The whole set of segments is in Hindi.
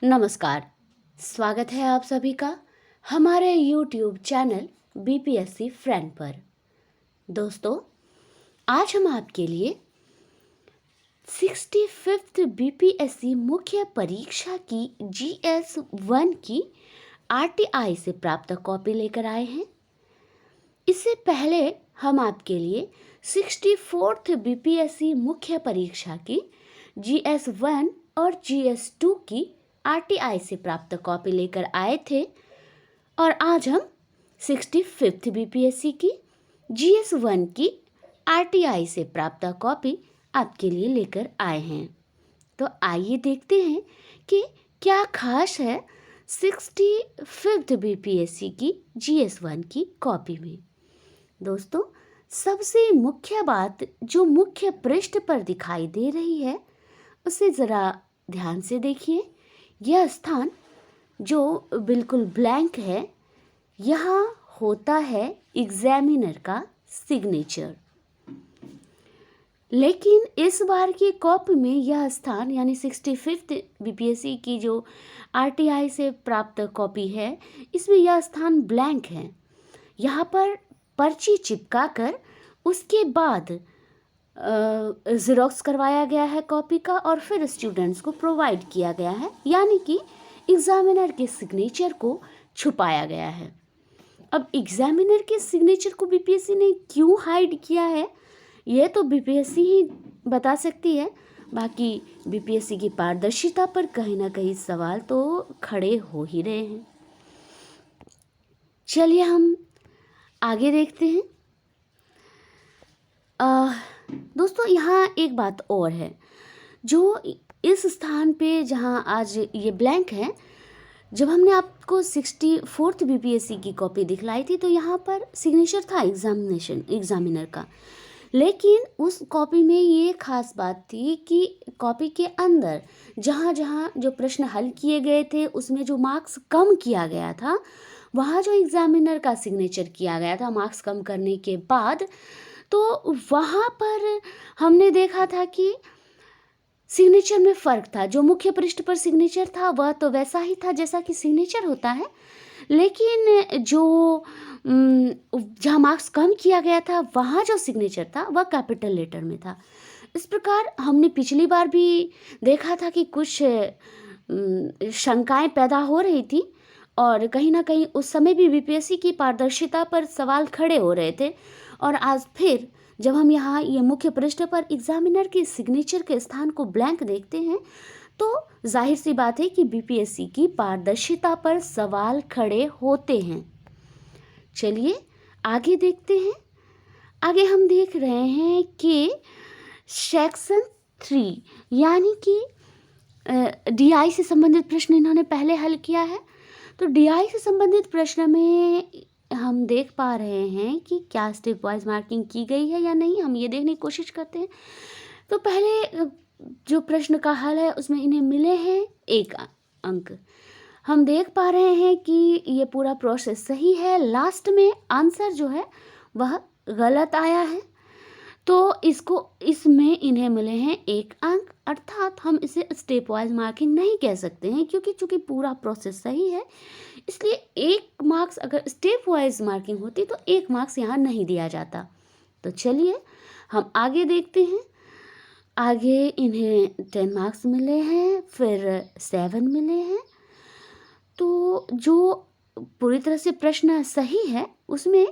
नमस्कार। स्वागत है आप सभी का हमारे YouTube चैनल बीपीएससी फ्रेंड पर। दोस्तों, आज हम आपके लिए 65th बीपीएससी मुख्य परीक्षा की GS1 की RTI से प्राप्त कॉपी लेकर आए हैं। इससे पहले हम आपके लिए 64th बीपीएससी मुख्य परीक्षा की GS1 और GS2 की RTI से प्राप्त कॉपी लेकर आए थे और आज हम 65th बीपीएससी की GS1 की RTI से प्राप्त कॉपी आपके लिए लेकर आए हैं। तो आइए देखते हैं कि क्या खास है 65th बीपीएससी की GS1 की कॉपी में। दोस्तों, सबसे मुख्य बात जो मुख्य पृष्ठ पर दिखाई दे रही है उसे ज़रा ध्यान से देखिए। यह स्थान जो बिल्कुल ब्लैंक है, यहाँ होता है एग्जामिनर का सिग्नेचर। लेकिन इस बार की कॉपी में यह स्थान यानी 65th बीपीएससी की जो RTI से प्राप्त कॉपी है, इसमें यह स्थान ब्लैंक है। यहाँ पर पर्ची चिपका कर उसके बाद ज़ेरॉक्स करवाया गया है कॉपी का और फिर स्टूडेंट्स को प्रोवाइड किया गया है, यानी कि एग्जामिनर के सिग्नेचर को छुपाया गया है। अब एग्जामिनर के सिग्नेचर को बीपीएससी ने क्यों हाइड किया है, यह तो बीपीएससी ही बता सकती है। बाकी बीपीएससी की पारदर्शिता पर कहीं ना कहीं सवाल तो खड़े हो ही रहे हैं। चलिए हम आगे देखते हैं। दोस्तों, यहाँ एक बात और है जो इस स्थान पे जहाँ आज ये ब्लैंक है, जब हमने आपको 64th बीपीएससी की कॉपी दिखलाई थी तो यहाँ पर सिग्नेचर था एग्जामिनर का। लेकिन उस कॉपी में ये खास बात थी कि कॉपी के अंदर जहाँ जहाँ जो प्रश्न हल किए गए थे उसमें जो मार्क्स कम किया गया था, वहाँ जो एग्जामिनर का सिग्नेचर किया गया था मार्क्स कम करने के बाद, तो वहाँ पर हमने देखा था कि सिग्नेचर में फ़र्क था। जो मुख्य पृष्ठ पर सिग्नेचर था वह तो वैसा ही था जैसा कि सिग्नेचर होता है, लेकिन जो जहाँ मार्क्स कम किया गया था वहाँ जो सिग्नेचर था वह कैपिटल लेटर में था। इस प्रकार हमने पिछली बार भी देखा था कि कुछ शंकाएं पैदा हो रही थी और कहीं ना कहीं उस समय भी बीपीएससी की पारदर्शिता पर सवाल खड़े हो रहे थे। और आज फिर जब हम यहाँ ये मुख्य पृष्ठ पर एग्जामिनर के सिग्नेचर के स्थान को ब्लैंक देखते हैं तो जाहिर सी बात है कि बीपीएससी की पारदर्शिता पर सवाल खड़े होते हैं। चलिए आगे देखते हैं। आगे हम देख रहे हैं कि सेक्शन 3 यानी कि डीआई से संबंधित प्रश्न इन्होंने पहले हल किया है। तो डीआई से संबंधित प्रश्न में हम देख पा रहे हैं कि क्या स्टेप वाइज मार्किंग की गई है या नहीं, हम ये देखने की कोशिश करते हैं। तो पहले जो प्रश्न का हल है उसमें इन्हें मिले हैं 1 अंक। हम देख पा रहे हैं कि ये पूरा प्रोसेस सही है, लास्ट में आंसर जो है वह गलत आया है, तो इसमें इन्हें मिले हैं 1 अंक। अर्थात हम इसे स्टेप वाइज मार्किंग नहीं कह सकते हैं क्योंकि चूंकि पूरा प्रोसेस सही है, इसलिए 1 मार्क्स अगर स्टेप वाइज मार्किंग होती तो 1 मार्क्स यहाँ नहीं दिया जाता। तो चलिए हम आगे देखते हैं। आगे इन्हें 10 मार्क्स मिले हैं, फिर 7 मिले हैं। तो जो पूरी तरह से प्रश्न सही है उसमें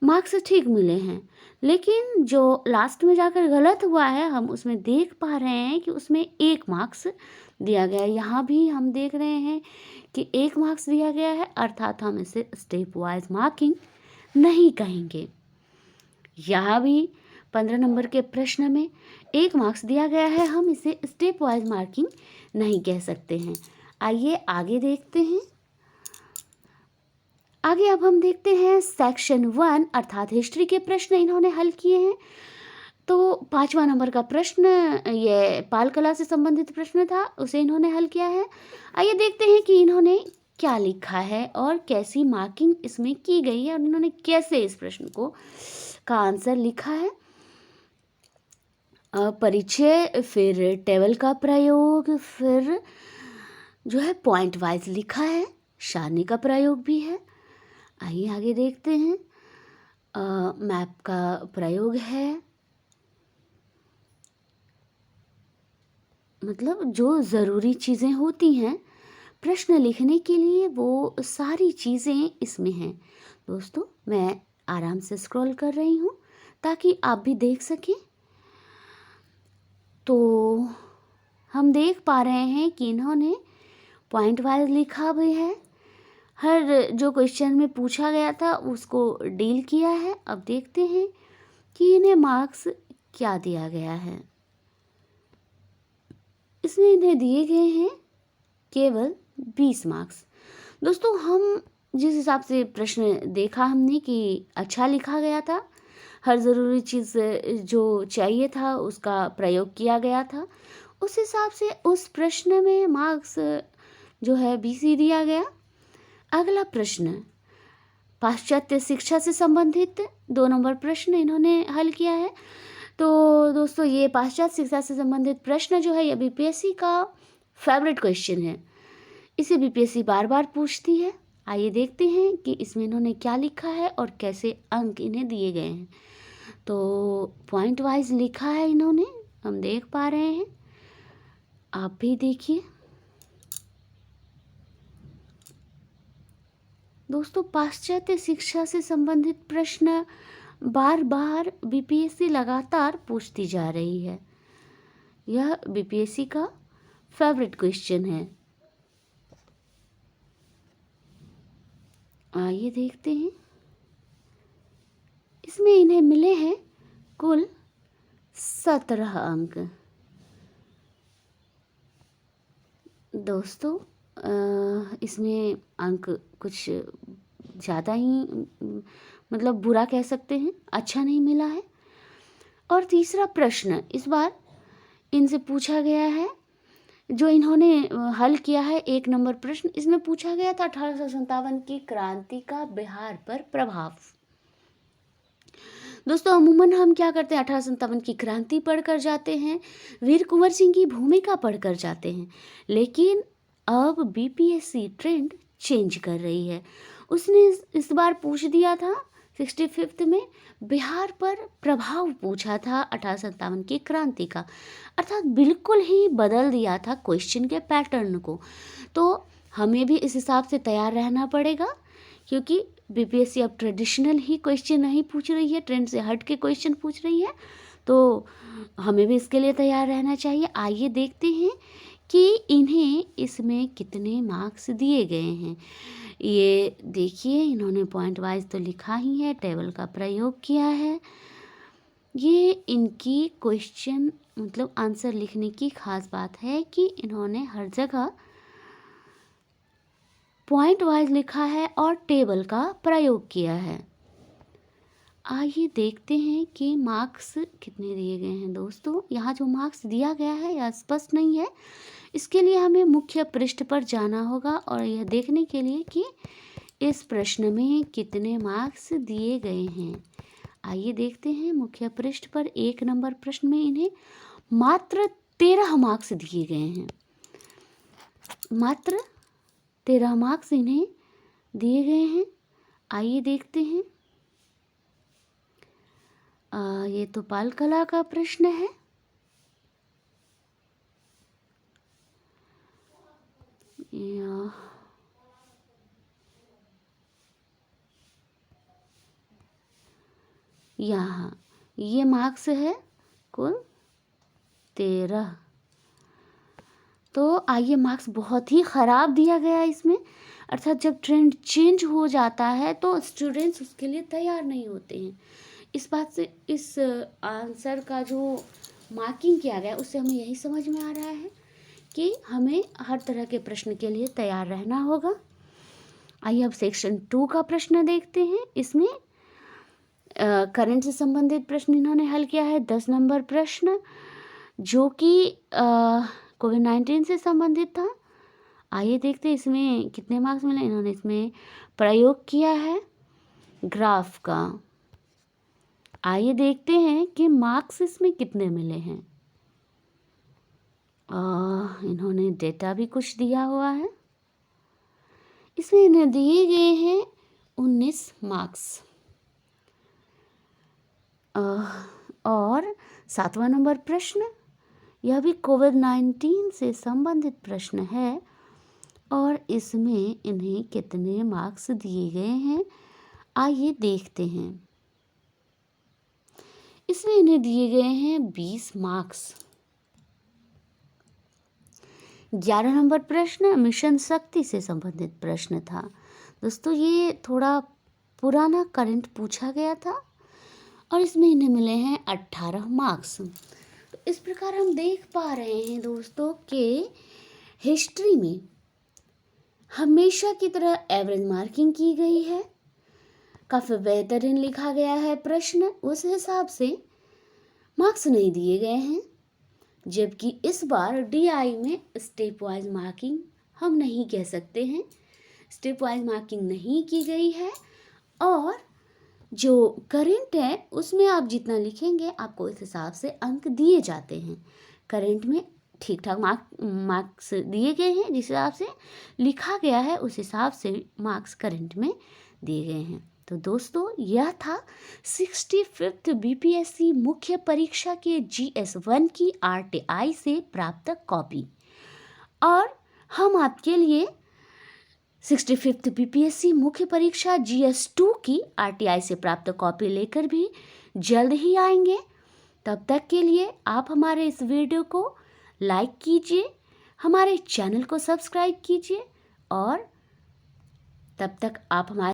मार्क्स ठीक मिले हैं, लेकिन जो लास्ट में जाकर गलत हुआ है हम उसमें देख पा रहे हैं कि उसमें 1 मार्क्स दिया गया है। यहाँ भी हम देख रहे हैं कि 1 मार्क्स दिया गया है, अर्थात हम इसे स्टेप वाइज मार्किंग नहीं कहेंगे। यहाँ भी 15 नंबर के प्रश्न में 1 मार्क्स दिया गया है, हम इसे स्टेप वाइज मार्किंग नहीं कह सकते हैं। आइए आगे देखते हैं। आगे अब हम देखते हैं सेक्शन 1 अर्थात हिस्ट्री के प्रश्न इन्होंने हल किए हैं। तो 5वां नंबर का प्रश्न ये पाल कला से संबंधित प्रश्न था, उसे इन्होंने हल किया है। आइए देखते हैं कि इन्होंने क्या लिखा है और कैसी मार्किंग इसमें की गई है और इन्होंने कैसे इस प्रश्न का आंसर लिखा है। परिचय, फिर टेबल का प्रयोग, फिर जो है पॉइंट वाइज लिखा है, सारणी का प्रयोग भी है। आइए आगे देखते हैं। मैप का प्रयोग है, मतलब जो ज़रूरी चीज़ें होती हैं प्रश्न लिखने के लिए, वो सारी चीज़ें इसमें हैं। दोस्तों मैं आराम से स्क्रॉल कर रही हूँ ताकि आप भी देख सकें। तो हम देख पा रहे हैं कि इन्होंने पॉइंट वाइज लिखा भी है, हर जो क्वेश्चन में पूछा गया था उसको डील किया है। अब देखते हैं कि इन्हें मार्क्स क्या दिया गया है। इसमें इन्हें दिए गए हैं केवल 20 मार्क्स। दोस्तों हम जिस हिसाब से प्रश्न देखा हमने कि अच्छा लिखा गया था, हर ज़रूरी चीज़ जो चाहिए था उसका प्रयोग किया गया था, उस हिसाब से उस प्रश्न में मार्क्स जो है 20 ही दिया गया। अगला प्रश्न पाश्चात्य शिक्षा से संबंधित 2 नंबर प्रश्न इन्होंने हल किया है। तो दोस्तों ये पाश्चात्य शिक्षा से संबंधित प्रश्न जो है ये बीपीएससी का फेवरेट क्वेश्चन है, इसे बीपीएससी बार बार पूछती है। आइए देखते हैं कि इसमें इन्होंने क्या लिखा है और कैसे अंक इन्हें दिए गए हैं। तो पॉइंट वाइज लिखा है इन्होंने, हम देख पा रहे हैं, आप भी देखिए। दोस्तों पाश्चात्य शिक्षा से संबंधित प्रश्न बार बार बीपीएससी लगातार पूछती जा रही है, यह बीपीएससी का फेवरेट क्वेश्चन है। आइए देखते हैं, इसमें इन्हें मिले हैं कुल 17 अंक। दोस्तों इसमें अंक कुछ ज़्यादा ही मतलब बुरा कह सकते हैं, अच्छा नहीं मिला है। और तीसरा प्रश्न इस बार इनसे पूछा गया है, जो इन्होंने हल किया है 1 नंबर प्रश्न, इसमें पूछा गया था 1857 की क्रांति का बिहार पर प्रभाव। दोस्तों अमूमन हम क्या करते हैं, 1857 की क्रांति पढ़कर जाते हैं, वीर कुंवर सिंह की भूमिका पढ़कर जाते हैं, लेकिन अब बीपीएससी ट्रेंड चेंज कर रही है। उसने इस बार पूछ दिया था 65th में बिहार पर प्रभाव पूछा था 1857 की क्रांति का, अर्थात बिल्कुल ही बदल दिया था क्वेश्चन के पैटर्न को। तो हमें भी इस हिसाब से तैयार रहना पड़ेगा, क्योंकि बीपीएससी अब ट्रेडिशनल ही क्वेश्चन नहीं पूछ रही है, ट्रेंड से हट के क्वेश्चन पूछ रही है, तो हमें भी इसके लिए तैयार रहना चाहिए। आइए देखते हैं कि इन्हें इसमें कितने मार्क्स दिए गए हैं। ये देखिए इन्होंने पॉइंट वाइज तो लिखा ही है, टेबल का प्रयोग किया है। ये इनकी क्वेश्चन मतलब आंसर लिखने की खास बात है कि इन्होंने हर जगह पॉइंट वाइज लिखा है और टेबल का प्रयोग किया है। आइए देखते हैं कि मार्क्स कितने दिए गए हैं। दोस्तों यहाँ जो मार्क्स दिया गया है यह स्पष्ट नहीं है, इसके लिए हमें मुख्य पृष्ठ पर जाना होगा और यह देखने के लिए कि इस प्रश्न में कितने मार्क्स दिए गए हैं। आइए देखते हैं, मुख्य पृष्ठ पर 1 नंबर प्रश्न में इन्हें मात्र 13 मार्क्स दिए गए हैं, मात्र 13 मार्क्स इन्हें दिए गए हैं। आइए देखते हैं, ये तो बाल कला का प्रश्न है। यहाँ ये मार्क्स है कुल 13। तो आइए मार्क्स बहुत ही ख़राब दिया गया है इसमें, अर्थात जब ट्रेंड चेंज हो जाता है तो स्टूडेंट्स उसके लिए तैयार नहीं होते हैं। इस बात से इस आंसर का जो मार्किंग किया गया उससे हमें यही समझ में आ रहा है कि हमें हर तरह के प्रश्न के लिए तैयार रहना होगा। आइए अब सेक्शन 2 का प्रश्न देखते हैं। इसमें करंट से संबंधित प्रश्न इन्होंने हल किया है 10 नंबर प्रश्न, जो कि कोविड-19 से संबंधित था। आइए देखते हैं इसमें कितने मार्क्स मिले। इन्होंने इसमें प्रयोग किया है ग्राफ का। आइए देखते हैं कि मार्क्स इसमें कितने मिले हैं। इन्होंने डेटा भी कुछ दिया हुआ है। इसमें इन्हें दिए गए हैं 19 मार्क्स। और 7वां नंबर प्रश्न, यह भी कोविड-19 से संबंधित प्रश्न है और इसमें इन्हें कितने मार्क्स दिए गए हैं, आइए देखते हैं। इसमें इन्हें दिए गए हैं 20 मार्क्स। 11 नंबर प्रश्न मिशन शक्ति से संबंधित प्रश्न था। दोस्तों ये थोड़ा पुराना करंट पूछा गया था और इसमें इन्हें मिले हैं 18 मार्क्स। तो इस प्रकार हम देख पा रहे हैं दोस्तों कि हिस्ट्री में हमेशा की तरह एवरेज मार्किंग की गई है, काफ़ी बेहतरीन लिखा गया है प्रश्न, उस हिसाब से मार्क्स नहीं दिए गए हैं। जबकि इस बार डीआई में स्टेप वाइज मार्किंग हम नहीं कह सकते हैं, स्टेप वाइज मार्किंग नहीं की गई है और जो करंट है उसमें आप जितना लिखेंगे आपको इस हिसाब से अंक दिए जाते हैं। करंट में ठीक ठाक मार्क्स दिए गए हैं, जिस हिसाब से लिखा गया है उस हिसाब से मार्क्स करंट में दिए गए हैं। तो दोस्तों यह था 65th बीपीएससी मुख्य परीक्षा के GS1 की RTI से प्राप्त कॉपी। और हम आपके लिए 65th बीपीएससी मुख्य परीक्षा GS2 की RTI से प्राप्त कॉपी लेकर भी जल्द ही आएंगे। तब तक के लिए आप हमारे इस वीडियो को लाइक कीजिए, हमारे चैनल को सब्सक्राइब कीजिए और तब तक आप हमारे